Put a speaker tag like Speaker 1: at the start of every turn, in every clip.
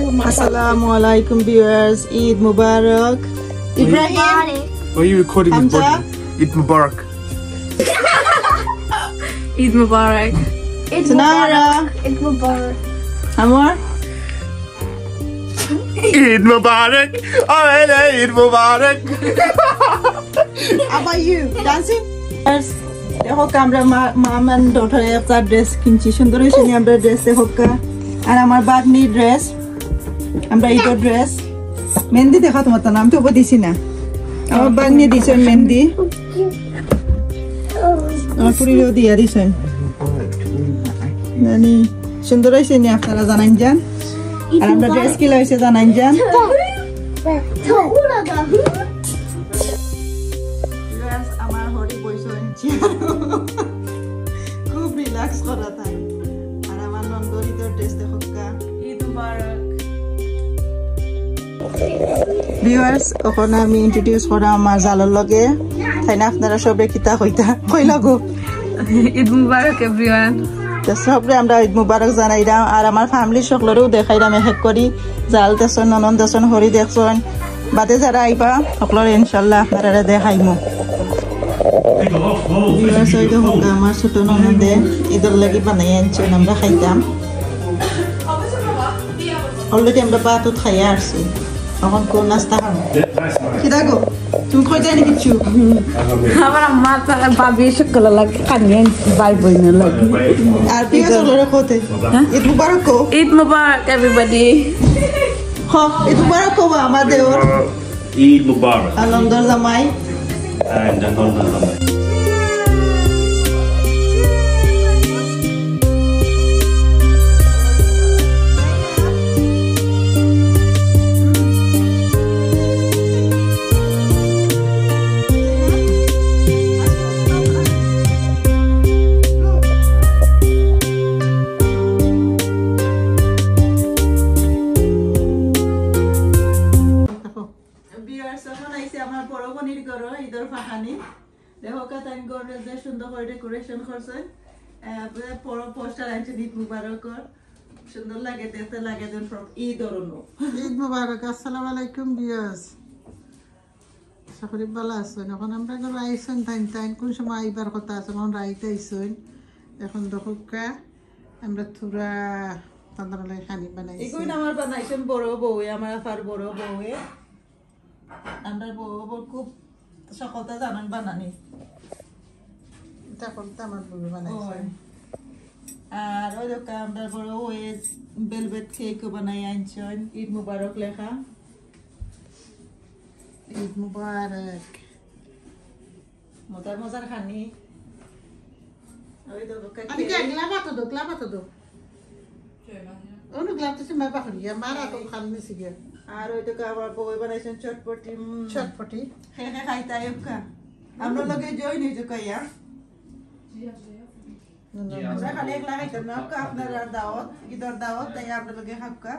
Speaker 1: Assalamualaikum viewers. Eid Mubarak. Ibrahim.
Speaker 2: Why are you recording this body? Eid Mubarak.
Speaker 3: Eid Mubarak.
Speaker 1: Tanara.
Speaker 3: Eid Mubarak.
Speaker 1: Amor.
Speaker 2: Eid Mubarak. Oh, Eid Mubarak.
Speaker 1: How about you? Dancing? Yes. দেখো আমরা mom and daughter একটা dress কিনছি সুন্দর হয়েছে নি আমরা dress দেখো আর আমার বাগনি ড্রেস আমরা এইটো ড্রেস মেহেন্দি দেখা তোমার তো নাম তো দিছি না আমার বাগনি দিছেন মেহেন্দি আমার পুরিও দিয়া দিছেন নানি সুন্দর হয়েছে নি আপনারা জানান যান আর আমরা ড্রেস কি লাইছে জানান যান আমার হরি বইছেন খুব রিল্যাক্স করা তাই আর আমার নন্দরিত ড্রেস দেখো ঈদ মুবারক ভিউয়ার্স এখন আমি ইন্ট্রোডিউস করা আমার জালার লগে তাই না আপনারা সবে কিতা কই লাগো
Speaker 3: Eid Mubarak everyone.
Speaker 1: সবরে আমরা ঈদ মুবারক জানাইলাম আর আমার ফ্যামিলি সকলেরও দেখাইলাম এক করি জাল দেশন ননন দেশন হরি দেখছন বাদে যারা আইবা সকলের ইনশাল্লাহ আপনারা দেখাইমু ভিউয়ার্স ওই দেখো আমার ছোট ননদে ঈদের লাগি বানাই আনছেন আমরা খাইতাম অলরেডি আমরা ভাতও খাইয়া আসছি এখন কোন নাস্তা খাবো কি দেখো তুমি কই যাই কিছু
Speaker 3: আমার আম্মা ভাবি সকল লাগে কানিয়ে ভাই বোনের লাগে
Speaker 1: আর পিয়া চলে কোতে ঈদ মুবারক
Speaker 3: Eid Mubarak everybody.
Speaker 1: ঈদ মুবারক আমাদের
Speaker 4: Eid Mubarak
Speaker 1: আলমদার জামাই
Speaker 4: and London Zamai.
Speaker 1: দেখো কাতান করে যে সুন্দর করে ডেকোরেশন করছে পুরো পোস্টার আছে ঈদ মুবারকর সুন্দর লাগে দেখতে লাগে দেন ফ্রম ঈদ অরনো ঈদ মুবারক আসসালামু আলাইকুম ভিউয়ার্স সকলে ভালো আছেন এখন আমরা রাইছেন টাইম কোন সময় আইবার কথা আছে এখন রাইতে আইছেন এখন দেখো আমরা থুরা তান্দারলে খানি বানাইছি এগুই আমার বানাইছেন বড় বউয়ে আমার আফার বড় বউয়ে আমরা বউ খুব সকলটা জানান বানানি এটা করতে আমার বউ বানাইছে আর ওই দোকান আমরা বড় ওই ভেলভেট কেক বানাই আনছেন ঈদ মুবারক লেখা ঈদ মুবারক মজার মজার খানি ওই দোকান আমি কি গ্লাবা তো দো ওনো গ্লাব তো মা বাখরিয়া মারা তো খানি সিগে আর ওই তো আমার বউ বানাইছেন চটপটি হ্যাঁ খাইতা একা আমরা লগে জয়েন হইছে কইয়া আমরা খালি একলা খাইতাম না আপনারা দাওয়াত ঈদের দাওয়াত তাই আমরা লগে খাবকা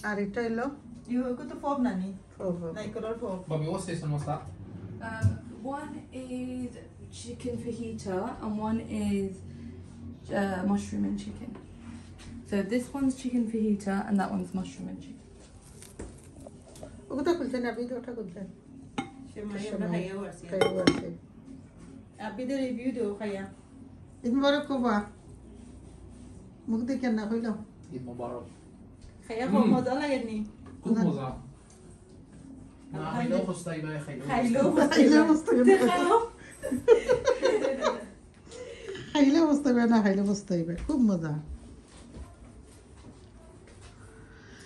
Speaker 1: আর এটা হলো ইউ কত ফব নানি ফব নাই colour ফব
Speaker 5: Bobby, what's this and what's that?
Speaker 3: One is chicken fajita and one is mushroom and chicken. So this one's chicken fajita and that one's mushroom and chicken.
Speaker 1: ওটা খুলতে না ভিডিও ওটা করতে সেমাই আমরা খাইয়া আছে আবিদের রিভিউ দাও খাইয়া ঈদ মুবারক কোবা মুখ দেখে না কইলো
Speaker 5: Eid Mubarak.
Speaker 1: খাইয়া খুব মজা লাগে নি
Speaker 5: Good মজা না খাইলেও বস্তাই না
Speaker 1: খাইলেও বস্তাইবে খুব মজা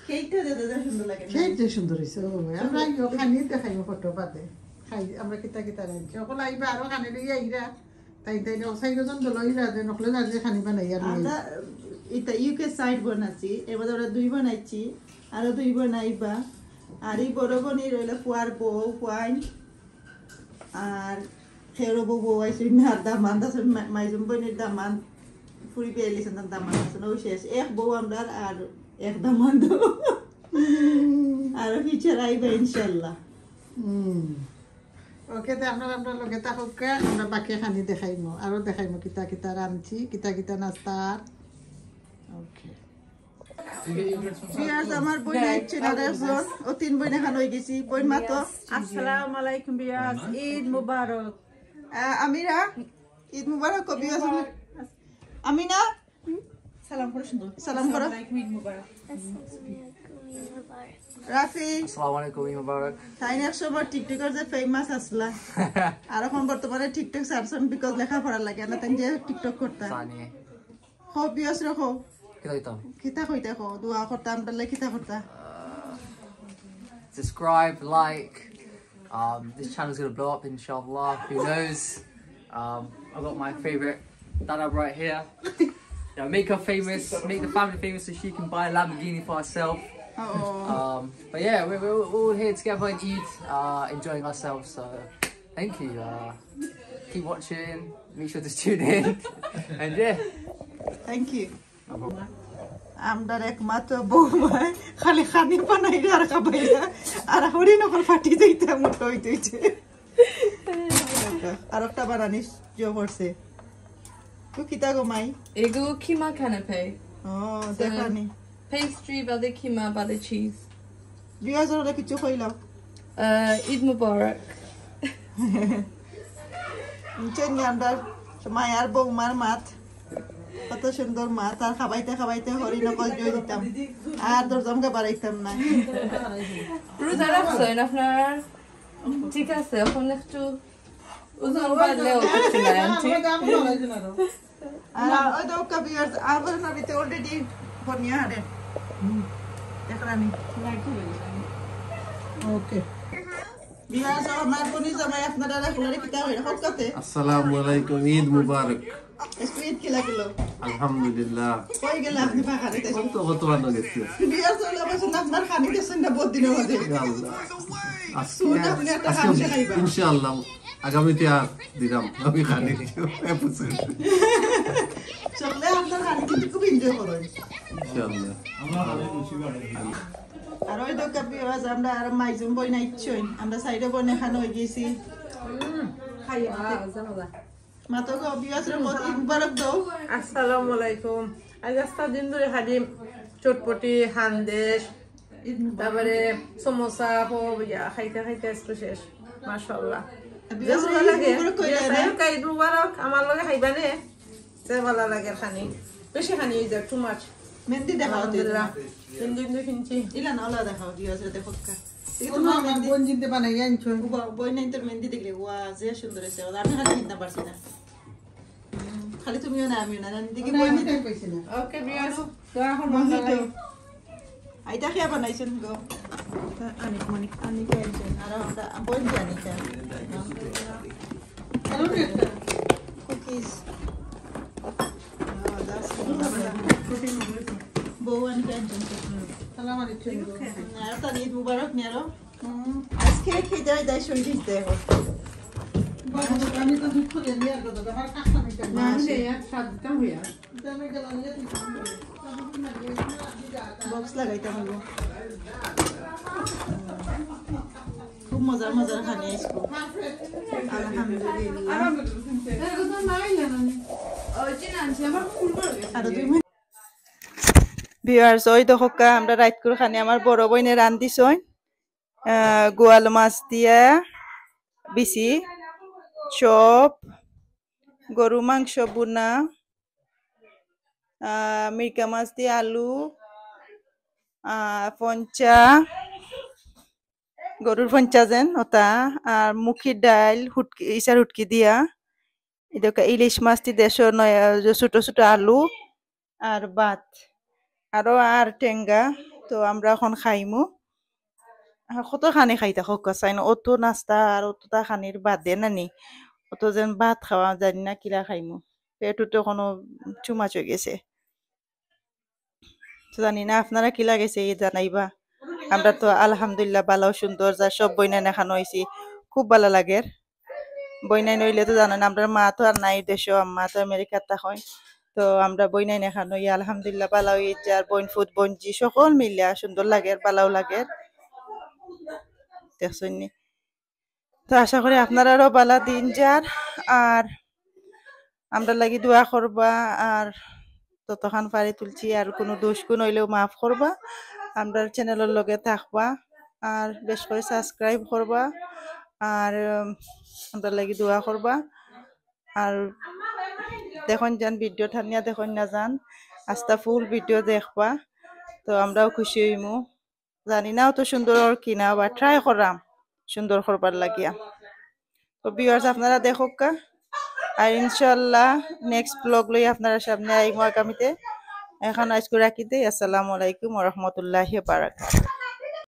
Speaker 1: কেকটা দেখতে সুন্দর লাগে কেকটা সুন্দর হইছে আমরা খানি দেখাইবো ফটো পাতে খাই আমরা কিতা রাখছি ওকল আইবা আর খানি লই আইরা তাই সাইজন দলইরা যে নকলে না যে খানি বানাই আর এটা ইউকে সাইড বানাচ্ছি এবার ওরা দুই বানাইছি আর দুই বানাইবা আর এই বড় বনি রইলে ফুয়ার বউ ফুয়াইন আর খেরো বউ আইছে না দামান দাসন মাইজুম বনির দামান ফুরি পেলিছেন দামান দাসন ও শেষ এক বউ আমরা আর এক দামান দো আর ফিচার আইবা ইনশাআল্লাহ ওকে তে আমরা লগে থাকুক আমরা বাকি খানি দেখাইমু আর দেখাইমু কিতা রাঁধছি কিতা নাস্তা ওকে বিয়ার্স আমার বোন আইছেন আর একজন ও তিন বোন এখন হয়ে গেছি বোন মাতো আসসালামু আলাইকুম বিয়ার্স ঈদ মুবারক আমিরা ঈদ মুবারক বিয়ার্স আমিনা সালাম করো সুন্দর সালাম করো ঈদ মুবারক রাফি
Speaker 6: আসসালামু আলাইকুম ঈদ মুবারক
Speaker 1: তাইন একসময় টিকটকার যে ফেমাস আসলা আর এখন বর্তমানে টিকটক সারছেন বিকজ লেখাপড়া লাগে না তাই যে টিকটক করতা
Speaker 6: জানি
Speaker 1: খো বিয়াস রাখো
Speaker 6: কিতাইতাম
Speaker 1: কিতা কইতা খো দোয়া করতাম তাহলে কিতা করতা
Speaker 6: subscribe like this channel's gonna blow up inshallah who knows I've got my favorite Danab right here make her famous make the family famous so she can buy a Lamborghini for herself but yeah we're all here together in Eid enjoying ourselves so thank you keep watching make sure to tune in and yeah
Speaker 1: thank you আমরা একমাত্র বৌমায় খালি খানি বানাই আর খাবাইয়া আর হরি নকল ফাটি যাইতে মুখ হইতেছে আর একটা বানানিস জো করছে তুই কিতা গমাই
Speaker 3: এগুলো কিমা canapé.
Speaker 1: ও দেখানি
Speaker 3: Pastry বাদে কিমা বাদে cheese.
Speaker 1: বিয়াজ ওরা কিছু কইলাম
Speaker 3: Eid Mubarak.
Speaker 1: চেনি আমরা মায়ার বৌমার মাত কত সুন্দর মাত আর খাবাইতে খাবাইতে হরি নকল জয় দিতাম আর দরজমকে বাড়াইতাম না
Speaker 3: রোজা রাখছেন আপনার ঠিক আছে এখন একটু ওজন বাড়লেও কিছু নাই আনছি
Speaker 1: আর ওই তো কবিয়ার আবার নবিতে অলরেডি বনিয়া হারে দেখরানি ওকে বিয়াজ আমার কোনি জামাই আপনারা রাখলে কিতা হই হকতে
Speaker 7: আসসালামু আলাইকুম ঈদ মুবারক
Speaker 1: স্পিড কি লাগলো
Speaker 7: আলহামদুলিল্লাহ
Speaker 1: কই গেল আপনি পাখারে
Speaker 7: কত বানো গেছে
Speaker 1: বিয়াজ হলো বসে আপনার খানি দেন না বহুত দিনের মধ্যে
Speaker 7: আজকে ইনশাআল্লাহ আগামীতে আর দিলাম আমি খানি এপিসোড
Speaker 1: চলে আপনার খানি কিন্তু খুব এনজয় করেন
Speaker 7: ইনশাআল্লাহ
Speaker 1: আর ওই দোকা বিয়াজ আমরা আর মাইজুম বই না ইচ্ছই আমরা সাইডে বনে খানো হয়ে গেছি খাইয়া মাতো গো বিয়াজ রে কত মুবারক দাও
Speaker 8: আসসালামু আলাইকুম আজ রাস্তা দিন ধরে খালি চটপটি হান্দেশ তারপরে সমোসা ইয়া খাইতে খাইতে একটু শেষ মাশাআল্লাহ
Speaker 1: বিয়াজ
Speaker 8: ভালো লাগে ঈদ মুবারক আমার লগে খাইবানে যে ভালো লাগে খানি বেশি খানি হয়ে যায় টু মাচ
Speaker 1: মেহেন্দি দেখাও
Speaker 8: আলহামদুলিল্লাহ দিন দিন কিনছি
Speaker 1: ইলা না ওলা দেখাও বিয়াজ রে দেখো কা
Speaker 8: আমার বোন জিনতে বানাই আনছো
Speaker 1: বই নাই তোর মেহেন্দি দেখলে ওয়া যে সুন্দর হয়েছে আমি খালি কিনতে পারছি না খালি তুমিও না আমিও না দিকে বই নিতে পাইছি না
Speaker 8: ওকে বিয়াস তো এখন মজা লাগে
Speaker 1: আইতা খেয়া বানাইছেন গো অনেক আনছেন আর আমরা বই জানি তা কুকিজ বউ আনকে আনছেন
Speaker 8: সালাম আলাইকুম
Speaker 1: আর তার ঈদ মুবারক নিয়ারো আজকে খেতে দেয় শরীর দিতে এখন
Speaker 8: আমি তো দুঃখ দিয়ে নিয়ে গেল আমার কাছে না সে এক সাত দিতাম হইয়া
Speaker 1: বক্স লাগাইতে হবে খুব মজার মজার খানি আইসবো আলহামদুলিল্লাহ আরো 2 মিনিট ভিউয়ার্স ওই দেখোকা আমরা রাইট করে খানি আমার বড় বইনে রান্দিছই গোয়াল মাছ দিয়া বিসি চপ গরু মাংস বুনা মিরকা মাছ দিয়ে আলু পঞ্চা গরুর পঞ্চা যেন ওটা আর মুখির ডাল হুটকি ইসার হুটকি দিয়া এটা ইলিশ মাছ দি দেশর নয় ছোট ছোট আলু আর ভাত আরো আর টেঙ্গা তো আমরা এখন খাইমু কত খানি খাইতা খোকা চাই না অত নাস্তা আর অতটা খানির বাদ দে নানি অত যেন ভাত খাওয়া জানি না কিলা খাইমু পেটুতে কোনো চুমাচ হয়ে গেছে জানি না আপনারা কি লাগেছে জানাইবা আমরা তো আলহামদুলিল্লাহ ভালো সুন্দর যা সব বইনা নেখানো হয়েছি খুব ভালো লাগে বইনাই নইলে তো জানেন আমরা মা তো আর নাই দেশে আম্মা তো আমেরিকার হয় তো আমরা বইনাই নেখানো আলহামদুলিল্লাহ ভালো হয়েছে আর বইন ফুট বঞ্জি সকল মিলিয়া সুন্দর লাগে ভালো লাগে দেখছেন তো আশা করি আপনারাও ভালো দিন যার আর আমরা লাগি দোয়া করবা আর ততখান পারি তুলছি আর কোনো দোষ গুণ হইলেও মাফ করবা আমরা চ্যানেলের লগে থাকবা আর বেশ করে সাবস্ক্রাইব করবা আর আমরা লাগি দোয়া করবা আর দেখুন যান ভিডিও ঠানিয়া দেখুন না যান আস্তা ফুল ভিডিও দেখবা তো আমরাও খুশি হইমু জানি না তো সুন্দর কিনা বা ট্রাই করাম সুন্দর করবার লাগিয়া তো ভিউয়ার্স আপনারা দেখুক আর ইনশাআল্লাহ নেক্সট ব্লগ লই আপনারা সামনে আইমু আগামীতে এখন আজকে রাখি দেই আসসালামু আলাইকুম ওয়া রাহমাতুল্লাহি ওয়া বারাকাতুহু